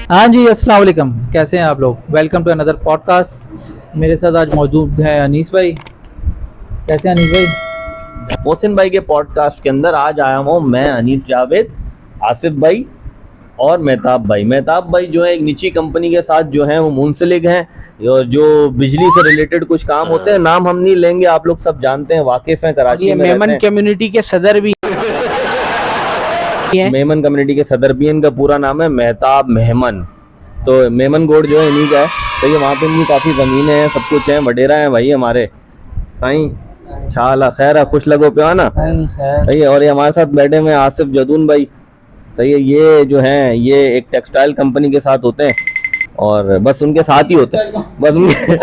हाँ जी, अस्सलाम वालेकुम। कैसे हैं आप लोग? Welcome to another podcast. मेरे साथ आज मौजूद हैं अनीस भाई। कैसे हैं अनीस भाई? मोहसिन भाई के पॉडकास्ट के अंदर आज आया हूँ मैं, अनीस जावेद, आसिफ भाई और मेहताब भाई। मेहताब भाई जो है एक निजी कंपनी के साथ जो है वो मुंसलिक हैं, जो बिजली से रिलेटेड कुछ काम होते हैं। नाम हम नहीं लेंगे, आप लोग सब जानते हैं, वाकिफ हैं, कराची में मेमन कम्युनिटी के सदर भी मेमन कम्युनिटी के सदर भी। इनका पूरा नाम है मेहताब मेहमन। तो मेमन गोड जो है इन्हीं का है। तो ये वहाँ पे इनकी काफ़ी ज़मीनें हैं, सब कुछ है, वडेरा है भाई हमारे। साईं शाला खैर है, खुश लगो पे ना, सही है। और ये हमारे साथ बैठे हुए आसिफ जदून भाई, सही है। ये जो हैं ये एक टेक्सटाइल कंपनी के साथ होते हैं और बस उनके साथ ही होते हैं, बस उनके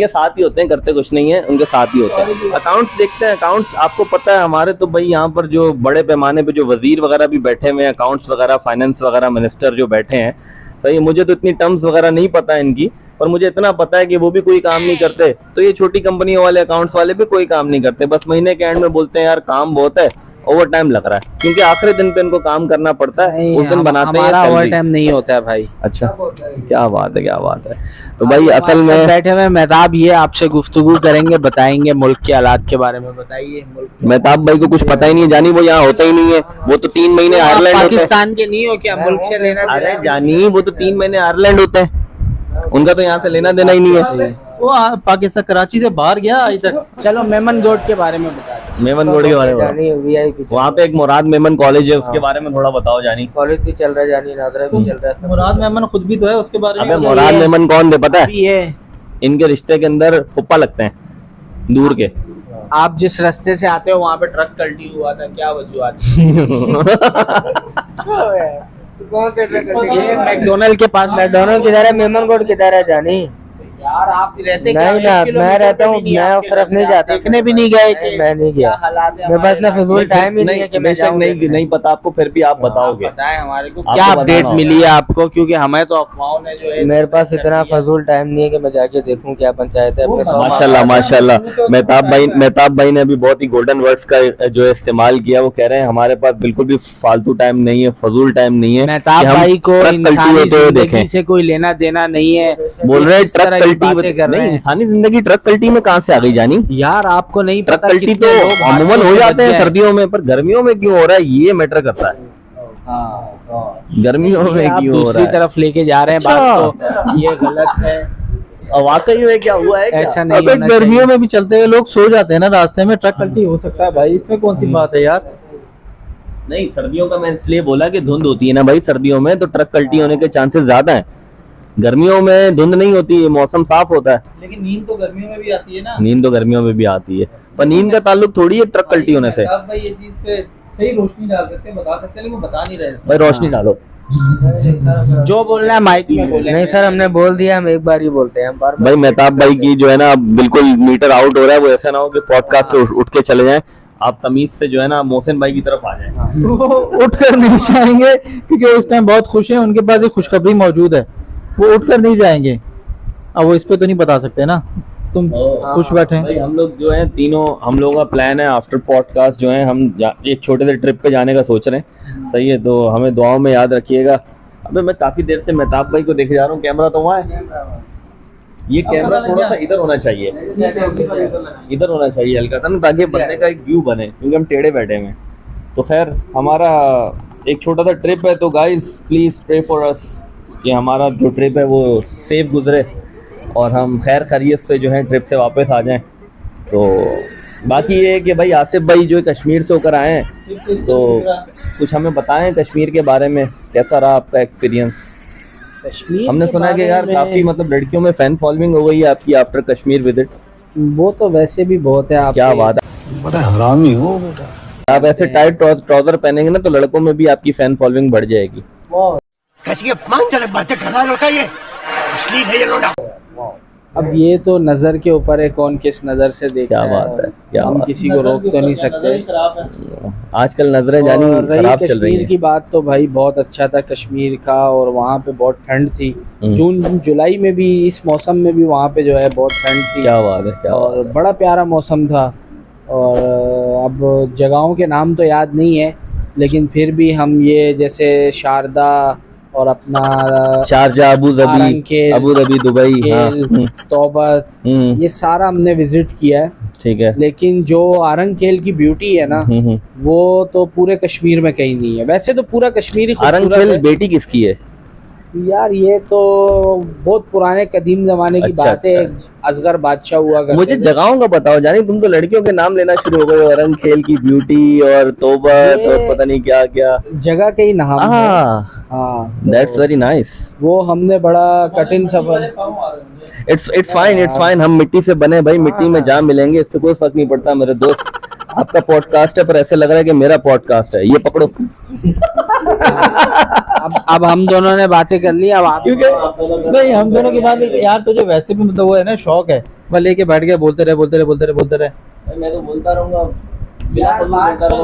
साथ ही होते हैं, करते कुछ नहीं है, उनके साथ ही होते हैं। अकाउंट्स देखते हैं, अकाउंट्स आपको पता है हमारे तो भाई यहाँ पर जो बड़े पैमाने पे जो वजीर वगैरह भी बैठे हुए हैं, अकाउंट्स वगैरह, फाइनेंस वगैरह मिनिस्टर जो बैठे हैं, सही। मुझे तो इतनी टर्म्स वगैरह नहीं पता है इनकी, पर मुझे इतना पता है कि वो भी कोई काम नहीं करते। तो ये छोटी कंपनियों वाले अकाउंट्स वाले भी कोई काम नहीं करते, बस महीने के एंड में बोलते हैं यार काम बहुत है, ओवर टाइम लग रहा है, क्योंकि आखिरी दिन पे इनको काम करना पड़ता है, उस दिन बनाते हैं। हमारा ओवर टाइम नहीं होता है भाई। अच्छा, क्या बात है, क्या बात है। तो भाई असल में बैठे हुए मेहताब ये आपसे गुफ्तगू करेंगे, बताएंगे मुल्क के हालात के बारे में। बताइए। मेहताब भाई को कुछ पता ही नहीं है, जानी वो यहाँ होता ही नहीं है। वो तो 3 महीने आयरलैंड होते हैं। पाकिस्तान के नहीं हो क्या? मुल्क से लेना। अरे जानी, वो तो 3 महीने आयरलैंड होते हैं, उनका तो यहाँ से लेना देना ही नहीं है। वो पाकिस्तान कराची से बाहर गया आज तक। चलो मेमन गोड के बारे में बता दो। मेमन गोड के बारे में वहाँ पे एक मुराद मेमन कॉलेज है, उसके बारे में थोड़ा बताओ जानी। कॉलेज भी चल रहा है जानी, नादरा भी चल रहा है। मुराद मेमन खुद भी तो है, उसके बारे में। अबे मुराद मेमन कौन थे पता है? ये इनके रिश्ते के अंदर फुप्पा लगते हैं, दूर के। आप जिस रास्ते से आते हो वहाँ पे ट्रक कल्टी हुआ था, क्या वजूहत? मैकडोनल्ड के पास। मैकडोनल्ड किधर है? मेमन गोड किधर है जानी? यार आप रहते नहीं ना, मैं रहता हूँ, मैं उस तरफ नहीं जाता। देखने भी नहीं गए। मैं नहीं गया, मेरे पास इतना फिजूल टाइम ही नहीं है कि मैं जाऊँ। नहीं पता आपको, फिर भी आप बताओगे। बताएं हमारे को आपको क्या बताना अपडेट होगा। मिली है आपको, क्योंकि हमें तो अफवाहों ने जो है। मेरे पास इतना फजूल टाइम नहीं है कि मैं जाके देखूं क्या पंचायत है। अपने माशाल्लाह माशाल्लाह। मेहताब भाई ने अभी बहुत ही गोल्डन वर्ड्स का जो इस्तेमाल किया। वो कह रहे हैं हमारे पास बिल्कुल भी फालतू टाइम नहीं है, फजूल टाइम नहीं है। मेहताब भाई को इंसानी जिंदगी से कोई लेना देना नहीं है। बोल रहे हैं ट्रक कल्टी कर रहे हैं। इंसानी जिंदगी ट्रक कल्टी में कहाँ से आ गई जानी? यार आपको नहीं ट्रक पता, कल्टी तो अमूमन हो जाते हैं सर्दियों में, पर गर्मियों में क्यों हो रहा है ये मैटर करता है। गर्मियों में आप क्यों हो रहा दूसरी है? तरफ लेके जा रहे हैं बात, तो ये गलत है। वाकई में क्या हुआ है? ऐसा नहीं अबे होना गर्मियों चाहिए। में भी चलते हुए लोग सो जाते हैं ना रास्ते में, ट्रक कल्टी हो सकता है भाई, इसमें कौन सी बात है यार। नहीं, सर्दियों का मैं इसलिए बोला कि धुंध होती है ना भाई सर्दियों में, तो ट्रक कल्टी होने के चांसेस ज्यादा हैं। गर्मियों में धुंध नहीं होती है, मौसम साफ होता है। लेकिन नींद तो गर्मियों में भी आती है ना। नींद तो गर्मियों में भी आती है, पर नींद का ताल्लुक थोड़ी है ट्रक कल्टी होने से। भाई ये चीज पे सही रोशनी डाल सकते हैं, बता सकते हैं, लेकिन बता नहीं रहे। भाई रोशनी डालो। जो बोलना है माइक में बोले। नहीं सर, हमने बोल दिया, हम एक बार ही बोलते हैं, हम बार भाई मेहताब भाई की जो है ना बिल्कुल मीटर आउट हो रहा है। वो ऐसा ना हो कि पॉडकास्ट से उठ के चले जाएं। आप तमीज से जो है ना मोहसिन भाई की तरफ आ जाएं। वो उठ कर नहीं जाएंगे क्योंकि उस टाइम बहुत खुश हैं, उनके पास एक खुशखबरी मौजूद है, वो उठ कर नहीं जाएंगे। अब वो इस पे तो नहीं बता सकते ना, तुम खुश बैठे हैं। भाई हम लोग जो है तीनों, हम लोगों का प्लान है आफ्टर पॉडकास्ट जो है हम एक छोटे से ट्रिप पे जाने का सोच रहे हैं, सही है। तो हमें दुआओं में याद रखिएगा। अबे मैं काफी देर से मेहताब भाई को देखे जा रहा हूँ, कैमरा तो वहाँ है। ये कैमरा थोड़ा सा इधर होना चाहिए, इधर होना चाहिए हल्का सा ना, ताकि बंदे का एक व्यू बने, क्योंकि हम टेढ़े बैठे हुए हैं। तो खैर हमारा एक छोटा सा ट्रिप है, तो guys please pray for us कि हमारा जो ट्रिप है वो सेफ गुजरे और हम खैर खैरियत से जो है ट्रिप से वापस आ जाएं। तो बाकी ये है कि भाई आसिफ भाई जो कश्मीर से होकर आए हैं, तो कुछ हमें बताएं कश्मीर के बारे में, कैसा रहा आपका एक्सपीरियंस? कश्मीर हमने सुना है कि यार काफी मतलब लड़कियों में फैन फॉलोइंग हो गई है आपकी आफ्टर कश्मीर विजिट। वो तो वैसे भी बहुत है। आप क्या बात है, बड़ा हरामी हो बेटा। आप ऐसे टाइट ट्राउजर पहनेंगे ना तो लड़कों में भी आपकी फैन फॉलोइंग बढ़ जाएगी। कैसी अपमानजनक बातें कर रहा है लड़का, ये अश्लील है ये लोड़ा। अब ये तो नजर के ऊपर है, कौन किस नजर से देखता क्या बात है, क्या हम बात किसी को रोक तो नहीं सकते। आजकल नजरें जानी और रही खराब चल रही कश्मीर है। की बात, तो भाई बहुत अच्छा था कश्मीर का, और वहाँ पे बहुत ठंड थी। जून जुलाई में भी, इस मौसम में भी वहाँ पे जो है बहुत ठंड थी। क्या बात है, क्या बात और बड़ा प्यारा मौसम था। और अब जगहों के नाम तो याद नहीं है, लेकिन फिर भी हम ये जैसे शारदा और अपना है। Sharjah, Arang Abu Dhabi, Dubai, हाँ। खेल, तौबत, ये सारा हमने विजिट किया है। ठीक है। लेकिन जो आरंग खेल की ब्यूटी है ना, वो तो पूरे कश्मीर में कहीं नहीं है। वैसे तो पूरा कश्मीर ही आरंग खूबसूरत खेल है बेटी किसकी है? यार, ये तो बहुत पुराने कदीम जमाने की अच्छा, बात है। अच्छा। असगर बादशाह हुआ करते मुझे थे। जगहों का बताओ जानी, तुम तो लड़कियों के नाम लेना शुरू हो गए, आरंग खेल की ब्यूटी और तौबत ये और पता नहीं क्या क्या। जगह के ही नाम है। हाँ, हाँ, दैट्स वेरी नाइस। वो हमने बड़ा कठिन सफर। इट्स फाइन, हम मिट्टी से बने भाई, मिट्टी में जा मिलेंगे, इससे कोई फर्क नहीं पड़ता मेरे दोस्त। आपका पॉडकास्ट है पर ऐसे लग रहा है कि मेरा पॉडकास्ट है। ये पकड़ो। अब हम दोनों ने बातें कर ली, अब आप। क्योंकि नहीं, हम दोनों की बात यार, तुझे वैसे भी मतलब वो है ना, शौक है, मैं लेके बैठ गया, बोलते रहे। मैं तो बोलता रहूंगा।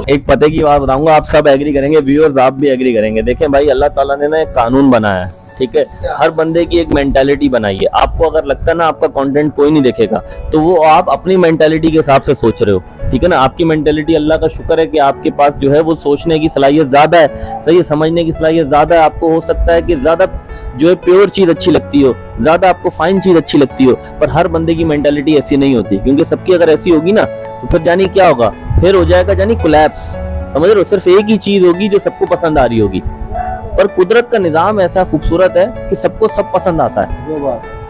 एक पते की बात बताऊंगा, आप सब एग्री करेंगे, व्यूअर्स आप भी एग्री करेंगे। देखें भाई, अल्लाह ताला ने ना एक कानून बनाया है, ठीक है। हर बंदे की एक मेंटालिटी बनाई है। आपको अगर लगता है ना आपका कंटेंट कोई नहीं देखेगा, तो वो आप अपनी मेंटालिटी के हिसाब से सोच रहे हो, ठीक है ना। आपकी मेंटालिटी, अल्लाह का शुक्र है कि आपके पास जो है वो सोचने की सलाहियत ज्यादा है, सही है, समझने की सलाहियत ज्यादा है। आपको हो सकता है कि ज्यादा जो है प्योर चीज अच्छी लगती हो, ज्यादा आपको फाइन चीज अच्छी लगती हो, पर हर बंदे की मेंटालिटी ऐसी नहीं होती, क्योंकि सबकी अगर ऐसी होगी ना, तो फिर जानी क्या होगा, फिर हो जाएगा जानी कोलैप्स। समझ रहे हो, सिर्फ एक ही चीज होगी जो सबको पसंद आ रही होगी। पर कुदरत का निजाम ऐसा खूबसूरत है कि सबको सब पसंद आता है।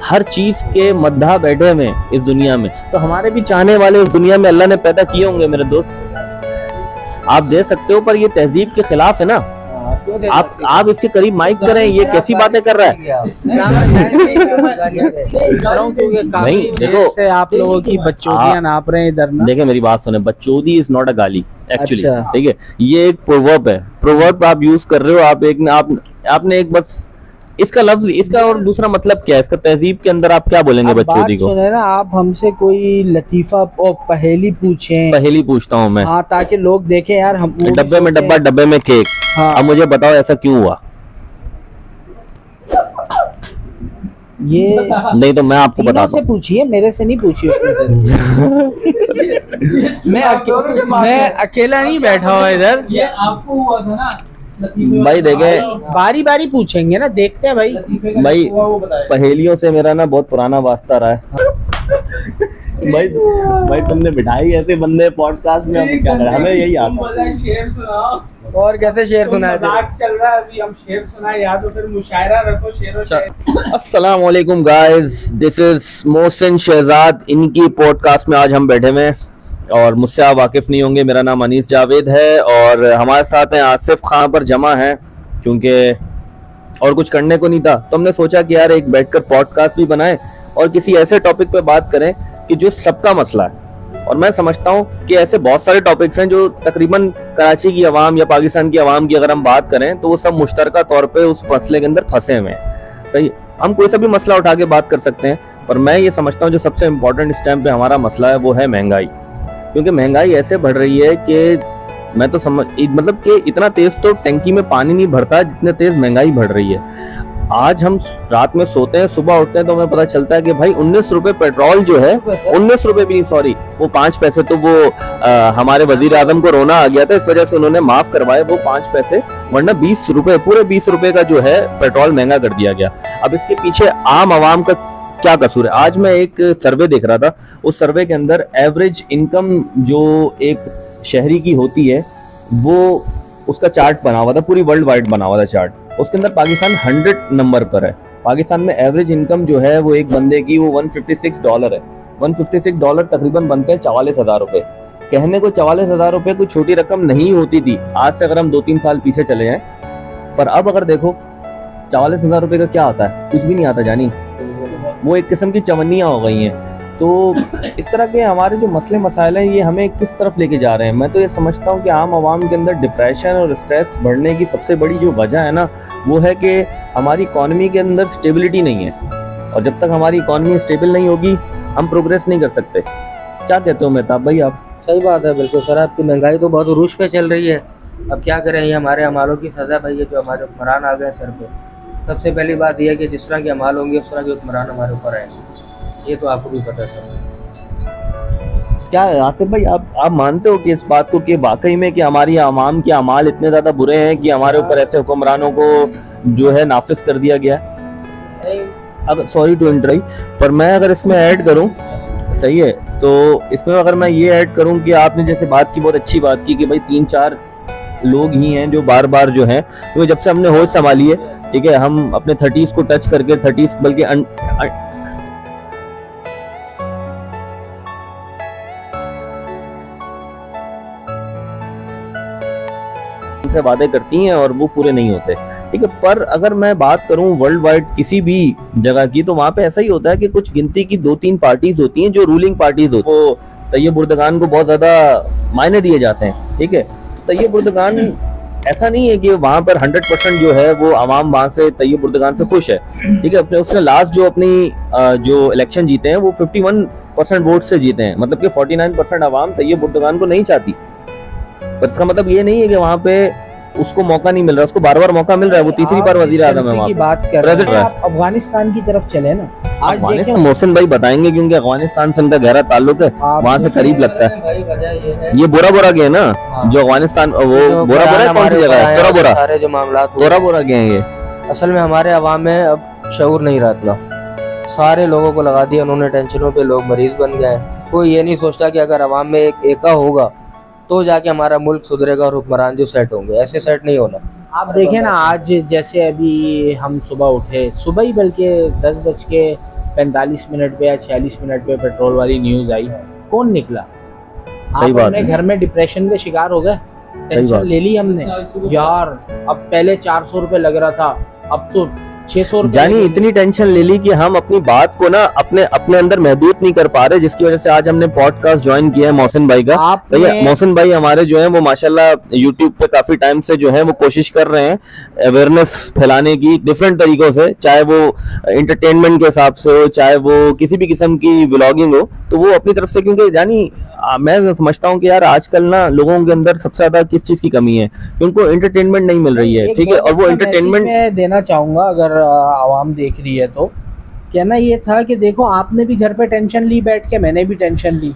हर चीज के मद्दा बैठे हुए इस दुनिया में, तो हमारे भी चाहने वाले इस दुनिया में अल्लाह ने पैदा किए होंगे मेरे दोस्त। आप दे सकते हो, पर ये तहजीब के खिलाफ है ना। आप इसके करीब माइक करें, ये कैसी बातें कर रहा है। नहीं, देखो, से आप लोगों की बच्चों नाप रहे हैं इधर ना। देखिए मेरी बात सुने, बच्चोदी इज नॉट अ गाली एक्चुअली, अच्छा। ठीक है। ये एक प्रोवर्ब है, प्रोवर्ब आप यूज कर रहे हो। आपने एक बस इसका लफ्ज, इसका और दूसरा मतलब क्या है, इसका तहजीब के अंदर आप क्या बोलेंगे बच्चोदी को? सुने ना, आप हमसे कोई लतीफा और पहेली पूछें। पहेली पूछता हूँ मैं। हाँ, ताकि लोग देखें यार, हम डब्बे में डब्बा, डब्बे में केक। हाँ। अब मुझे बताओ ऐसा क्यों हुआ? ये नहीं तो मैं आपको तीनों बताता से हूँ। पूछिए, मेरे से नहीं पूछिए उसमें से। मैं अकेला नहीं बैठा हुआ इधर। ये आपको हुआ था ना भाई देखे, बारी बारी पूछेंगे ना, देखते हैं भाई। भाई पहेलियों से मेरा ना बहुत पुराना वास्ता रहा है। भाई तुमने बिठाई ऐसे बंदे पॉडकास्ट में, हम क्या करें, हमें यही आता है। शेर सुनाओ। और कैसे शेर सुनाए थे? मजाक चल रहा है अभी, हम शेर सुनाए या तो फिर मुशायरा रखो, शेर शायर। अस्सलाम वालेकुम guys, this is Mohsin Shahzad. इनकी पॉडकास्ट में आज हम बैठे हुए हैं और मुझसे आप वाकिफ नहीं होंगे, मेरा नाम अनीस जावेद है और हमारे साथ हैं आसिफ खान पर जमा है, क्योंकि और कुछ करने को नहीं था, तो हमने सोचा कि यार एक बैठकर पॉडकास्ट भी बनाएं और किसी ऐसे टॉपिक पे बात करें कि जो सबका मसला है। और मैं समझता हूँ कि ऐसे बहुत सारे टॉपिक्स हैं जो तकरीबन कराची की आवाम या पाकिस्तान की आवाम की अगर हम बात करें तो वो सब मुश्तरका तौर पे उस मसले के अंदर फंसे हुए हैं। सही, हम कोई सा भी मसला उठा के बात कर सकते हैं, पर मैं ये समझता हूँ जो सबसे इम्पोर्टेंट इस टाइम पे हमारा मसला है वो है महंगाई। क्योंकि महंगाई ऐसे बढ़ रही है कि मैं तो मतलब कि इतना तेज तो टंकी में पानी नहीं भरता जितने तेज महंगाई बढ़ रही है। आज हम रात में सोते हैं, सुबह उठते हैं तो हमें पता चलता है कि भाई 19 रुपए पेट्रोल जो है, 19 रुपए भी नहीं, सॉरी, वो 5 पैसे तो वो हमारे वजीर आजम को रोना आ गया था, इस वजह से उन्होंने माफ करवाए वो 5 पैसे, वरना 20 रुपए, पूरे 20 रुपए का जो है पेट्रोल महंगा कर दिया गया। अब इसके पीछे आम आवाम का क्या कसूर है? आज मैं एक सर्वे देख रहा था, उस सर्वे के अंदर एवरेज इनकम जो एक शहरी की होती है वो उसका चार्ट बना हुआ था, पूरी वर्ल्ड वाइड बना हुआ था चार्ट। उसके अंदर पाकिस्तान 100 नंबर पर है। पाकिस्तान में एवरेज इनकम जो है वो एक बंदे की वो $156 है। $156 तकरीबन बनते हैं 44,000 रुपए। कहने को 44,000 रुपए कोई छोटी रकम नहीं होती थी आज से अगर हम 2-3 साल पीछे चले जाएं, पर अब अगर देखो 44,000 रुपए का क्या आता है, कुछ भी नहीं आता जानी, वो एक किस्म की चवन्नियां हो गई हैं। तो इस तरह के हमारे जो मसले मसाइल हैं ये हमें किस तरफ लेके जा रहे हैं? मैं तो ये समझता हूँ कि आम आवाम के अंदर डिप्रेशन और स्ट्रेस बढ़ने की सबसे बड़ी जो वजह है ना, वो है कि हमारी इकॉनमी के अंदर स्टेबिलिटी नहीं है। और जब तक हमारी इकॉनमी स्टेबल नहीं होगी हम प्रोग्रेस नहीं कर सकते। क्या कहते हो मेहताब भाई आप? सही बात है बिल्कुल सर, आपकी महंगाई तो बहुत उरूज पे चल रही है। अब क्या करें, ये हमारे अमालों की सज़ा भाई है, जो हमारे हुक्मरान आ गए सर पे। सबसे पहली बात यह है कि जिस तरह के अमाल होंगे उस तरह के हुक्मरान हमारे ऊपर आएंगे, ये तो आपको भी पता है सर। क्या आसिफ भाई आप मानते हो कि इस बात को कि वाकई में कि हमारी आवाम के अमाल इतने ज्यादा बुरे हैं कि हमारे ऊपर ऐसे हुक्मरानों को जो है नाफिज कर दिया गया? अगर सॉरी टू इंटरप्ट, पर मैं अगर इसमें ऐड करूं, सही है, तो इसमें अगर मैं ये ऐड करूं कि आपने जैसे बात की, बहुत अच्छी बात की कि भाई 3-4 लोग ही हैं जो बार बार जो है, तो जब से हमने होश संभाली है, ठीक है, हम अपने 30s को टच करके 30s बल्कि से वादे करती हैं और वो पूरे नहीं होते, ठीक है। पर अगर मैं बात करूं वर्ल्ड वाइड किसी भी जगह की, तो वहां पे ऐसा ही होता है कि कुछ गिनती की 2-3 पार्टीज होती हैं जो रूलिंग पार्टीज होती हैं। वो तैयब उर्दगान को बहुत ज्यादा मायने दिए जाते हैं, ठीक है। तैयब उर्दगान ऐसा नहीं है कि वहां पर 100% जो है वो आवाम वहां से तैयब उर्दगान से खुश है, ठीक है। अपने उसने लास्ट जो अपनी जो इलेक्शन जीते हैं वो 51% वोट से जीते हैं, मतलब कि 49% आवाम तैयब उर्दगान को नहीं चाहती। पर इसका मतलब ये नहीं है कि वहां पे उसको मौका नहीं मिल रहा, उसको बार बार मौका मिल रहा है, वो तीसरी बार वजीर आज़म है वहां पे। बात कर रहे हैं आप अफगानिस्तान की तरफ चले ना, आज देखें मोहसिन भाई बताएंगे क्योंकि अफगानिस्तान से उनका गहरा ताल्लुक है, वहां से करीब लगता है। भाई वजह ये है, ये बोरा बोरा गए ना, जो अफगानिस्तान, वो बोरा बोरा कौन सी जगह है? तोरा बोरा, सारे जो मामला तोरा बोरा गए हैं ये। असल में हमारे अवाम में अब शऊर नहीं रहा इतना, सारे लोगों को लगा दिया उन्होंने टेंशनों पे, लोग मरीज बन गए। कोई ये नहीं सोचता कि अगर अवाम में एक एका होगा तो जाके हमारा मुल्क सुधरेगा और हुक्मरान जो सेट होंगे, ऐसे सेट नहीं होना। आप देखें ना, आज जैसे अभी हम सुबह उठे, सुबह ही बल्कि 10:45 पे या 46 पे पेट्रोल वाली न्यूज़ आई, कौन निकला? आप अपने घर में डिप्रेशन के शिकार हो गए, टेंशन ले ली हमने यार। अब पहले 400 रुपये लग रहा था, अब तो 600 रुपये। जानी इतनी टेंशन ले ली कि हम अपनी बात को ना अपने अंदर महदूद नहीं कर पा रहे, जिसकी वजह से आज हमने पॉडकास्ट ज्वाइन किया है मोहसिन भाई का। मोहसिन भाई हमारे जो है वो माशाल्लाह यूट्यूब पे काफी टाइम से जो है वो कोशिश कर रहे हैं अवेयरनेस फैलाने की डिफरेंट तरीकों से, चाहे वो एंटरटेनमेंट के हिसाब से हो, चाहे वो किसी भी किस्म की व्लॉगिंग हो, तो वो अपनी तरफ से, क्योंकि जानी मैं समझता हूँ कि यार आजकल ना लोगों के अंदर सबसे ज्यादा किस चीज की कमी है कि उनको एंटरटेनमेंट नहीं मिल रही है, ठीक है। और वो एंटरटेनमेंट मैं देना चाहूंगा अगर आवाम देख रही है तो, कहना ये था कि देखो आपने भी घर पे टेंशन ली बैठ के, मैंने भी टेंशन ली,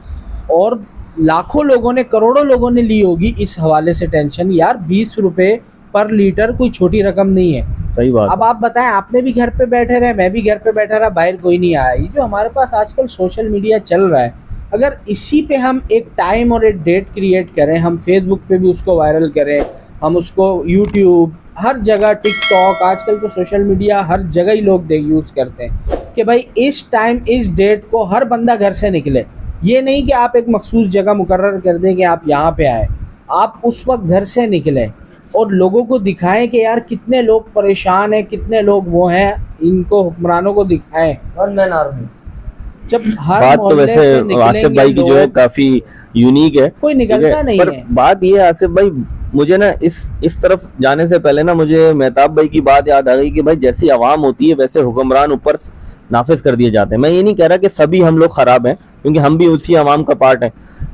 और लाखों लोगों ने, करोड़ों लोगों ने ली होगी इस हवाले से टेंशन। यार 20 रुपए पर लीटर कोई छोटी रकम नहीं है। सही बात। अब आप बताएं, आपने भी घर पे बैठे रहे, मैं भी घर पे बैठा रहा, बाहर कोई नहीं आया। ये जो हमारे पास आजकल सोशल मीडिया चल रहा है, अगर इसी पे हम एक टाइम और एक डेट क्रिएट करें, हम फेसबुक पे भी उसको वायरल करें, हम उसको यूट्यूब, हर जगह टिकटॉक, आजकल तो सोशल मीडिया हर जगह ही लोग यूज़ करते हैं कि भाई इस टाइम इस डेट को हर बंदा घर से निकले। ये नहीं कि आप एक मखसूस जगह मुकर्रर कर दें कि आप यहाँ पे आए, आप उस वक्त घर से निकलें और लोगों को दिखाएं कि यार कितने लोग परेशान हैं, कितने लोग वो हैं, इनको हुक्मरानों को दिखाएं। One man army. जब हर बात तो वैसे आसिफ भाई की जो है काफी यूनिक है, कोई निकलता नहीं पर है। बात ये है आसिफ भाई, मुझे ना इस तरफ जाने से पहले ना मुझे मेहताब भाई की बात याद आ गई कि भाई जैसी आवाम होती है वैसे हुक्मरान ऊपर नाफिज कर दिए जाते हैं। मैं ये नहीं कह रहा कि सभी हम लोग खराब हैं, क्योंकि हम भी उसी आवाम का पार्ट है,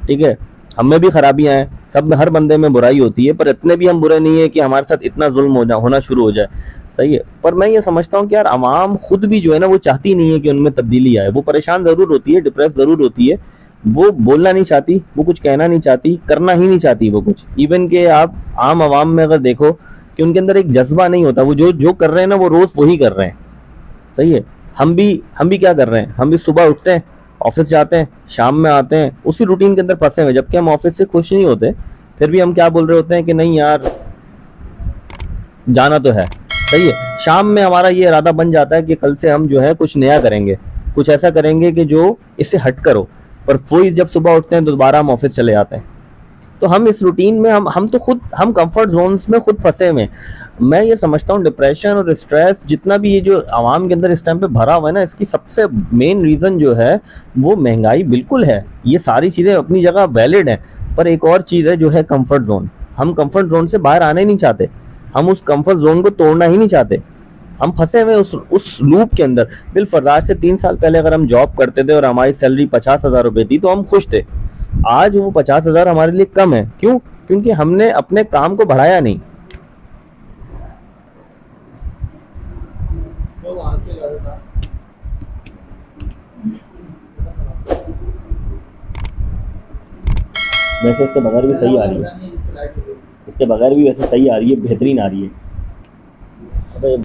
ठीक है। हम में भी खराबियां हैं, सब में, हर बंदे में बुराई होती है, पर इतने भी हम बुरे नहीं है कि हमारे साथ इतना जुल्म होना शुरू हो जाए, सही है। पर मैं ये समझता हूँ कि यार आवाम खुद भी जो है ना वो चाहती नहीं है कि उनमें तब्दीली आए। वो परेशान जरूर होती है, डिप्रेस जरूर होती है, वो बोलना नहीं चाहती, वो कुछ कहना नहीं चाहती, करना ही नहीं चाहती वो कुछ। इवन के आप आम आवाम में अगर देखो कि उनके अंदर एक जज्बा नहीं होता, वो जो कर रहे हैं ना वो रोज वही कर रहे हैं, सही है। हम भी क्या कर रहे हैं, हम भी सुबह उठते हैं, ऑफिस जाते हैं, शाम में आते हैं, उसी रूटीन के अंदर फंसे हुए, जबकि हम ऑफिस से खुश नहीं होते, फिर भी हम क्या बोल रहे होते हैं कि नहीं यार जाना तो है, सही है। शाम में हमारा ये इरादा बन जाता है कि कल से हम जो है कुछ नया करेंगे, कुछ ऐसा करेंगे कि जो इससे हट करो, पर वही जब सुबह उठते हैं तो दोबारा हम ऑफिस चले जाते हैं। तो हम इस रूटीन में हम कंफर्ट जोन्स में खुद फंसे हुए हैं। मैं ये समझता हूँ डिप्रेशन और स्ट्रेस जितना भी ये जो आवाम के अंदर इस टाइम पे भरा हुआ है ना, इसकी सबसे मेन रीज़न जो है वो महंगाई बिल्कुल है। ये सारी चीज़ें अपनी जगह वैलिड हैं, पर एक और चीज़ है जो है कंफर्ट जोन। हम कंफर्ट जोन से बाहर आना ही नहीं चाहते, हम उस कंफर्ट जोन को तोड़ना ही नहीं चाहते, हम फंसे हुए उस लूप के अंदर। बिल फरदार से 3 साल पहले अगर हम जॉब करते थे और हमारी सैलरी 50,000 रुपए थी तो हम खुश थे। आज वो 50,000 हमारे लिए कम है। क्यों? क्योंकि हमने अपने काम को बढ़ाया नहीं। वैसे इसके बगैर भी सही आ रही है, इसके बगैर भी वैसे सही आ रही है, बेहतरीन आ रही है। अबे